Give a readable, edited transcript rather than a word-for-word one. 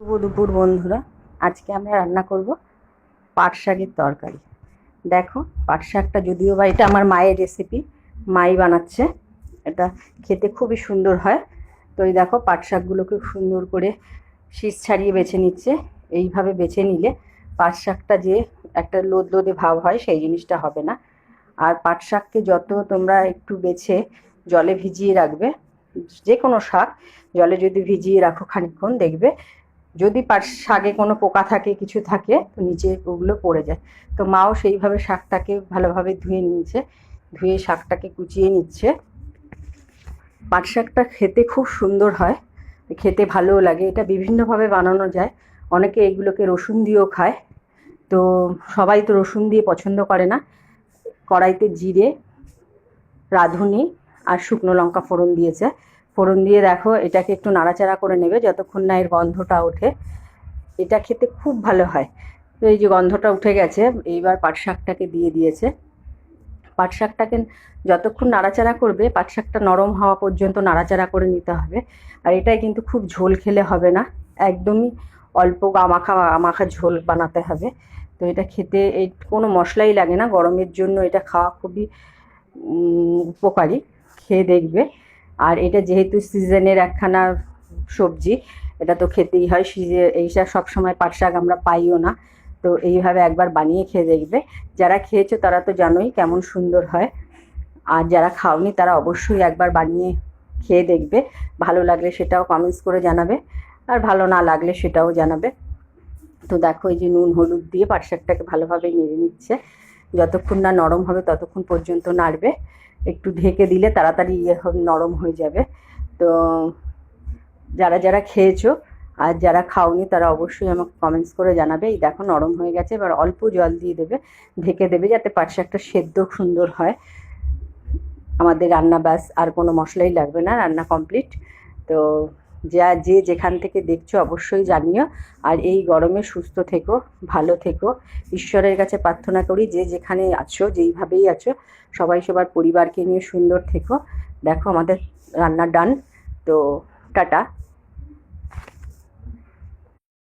শুভ দুপুর বন্ধুরা। আজকে আমরা রান্না করব পাট শাকের তরকারি। দেখো, পাট শাকটা যদিও বা এটা আমার মায়ের রেসিপি, মাই বানাচ্ছে। এটা খেতে খুবই সুন্দর হয়। তো এই দেখো, পাট শাকগুলোকে সুন্দর করে শীষ ছাড়িয়ে বেছে নিচ্ছে। এইভাবে বেছে নিলে পাট শাকটা যে একটা লোদ লোদে ভাব হয়, সেই জিনিসটা হবে না। আর পাট শাককে যত তোমরা একটু বেছে জলে ভিজিয়ে রাখবে, যে কোনো শাক জলে যদি ভিজিয়ে রাখো খানিকক্ষণ, দেখবে যদি পাট শাকে কোনো পোকা থাকে, কিছু থাকে, তো নিচে ওগুলো পড়ে যায়। তো মাও সেইভাবে শাকটাকে ভালোভাবে ধুয়ে নিয়েছে, ধুয়ে শাকটাকে কুচিয়ে নিচ্ছে। পাট শাকটা খেতে খুব সুন্দর হয়, খেতে ভালোও লাগে। এটা বিভিন্নভাবে বানানো যায়। অনেকে এগুলোকে রসুন দিয়েও খায়, তো সবাই তো রসুন দিয়ে পছন্দ করে না। কড়াইতে জিরে, রাঁধুনি আর শুকনো লঙ্কা ফোড়ন দিয়েছে। ফোড়ন দিয়ে দেখো, এটাকে একটু নাড়াচাড়া করে নেবে যতক্ষণ না এর গন্ধটা ওঠে। এটা খেতে খুব ভালো হয়। তো এই যে গন্ধটা উঠে গেছে, এইবার পাট শাকটাকে দিয়ে দিয়েছে। পাট শাকটাকে যতক্ষণ নাড়াচাড়া করবে, পাট শাকটা নরম হওয়া পর্যন্ত নাড়াচাড়া করে নিতে হবে। আর এটাই কিন্তু খুব ঝোল খেলে হবে না, একদমই অল্প গামাখা মাখা ঝোল বানাতে হবে। তো এটা খেতে এই কোনো মশলাই লাগে না, গরমের জন্য এটা খাওয়া খুবই উপকারী। খেয়ে দেখবে। আর এটা যেহেতু সিজনের একখানা সবজি, এটা তো খেতেই হয়। এইসব সবসময় পাট শাক আমরা পাইও না। তো এইভাবে একবার বানিয়ে খেয়ে দেখবে। যারা খেয়েছো তারা তো জানোই কেমন সুন্দর হয়। আর যারা খাওনি তারা অবশ্যই একবার বানিয়ে খেয়ে দেখবে। ভালো লাগলে সেটাও কমেন্টস করে জানাবে, আর ভালো না লাগলে সেটাও জানাবে। তো দেখো, এই যে নুন হলুদ দিয়ে পাট শাকটাকে ভালোভাবে নেড়ে নিচ্ছে। যতক্ষণ না নরম হবে ততক্ষণ পর্যন্ত নাড়বে। একটু ঢেকে দিলে তাড়াতাড়ি নরম হয়ে যাবে। তো যারা যারা খেয়েছো আর যারা খাওনি তারা অবশ্যই আমাকে কমেন্টস করে জানাবে। এই দেখো, নরম হয়ে গেছে। এবার অল্প জল দিয়ে দেবে, ঢেকে দেবে, যাতে পাট শাকটা সেদ্ধ সুন্দর হয়। আমাদের রান্না ব্যাস, আর কোনো মশলাই লাগবে না, রান্না কমপ্লিট। তো যে যেখান থেকে দেখছো অবশ্যই জানিও। আর এই গরমে সুস্থ থেকো, ভালো থেকো। ঈশ্বরের কাছে প্রার্থনা করি যে যেখানে আছো, যেইভাবেই আছো, সবাই সবার পরিবারকে নিয়ে সুন্দর থেকো। দেখো, আমাদের রান্না ডান। তো টাটা।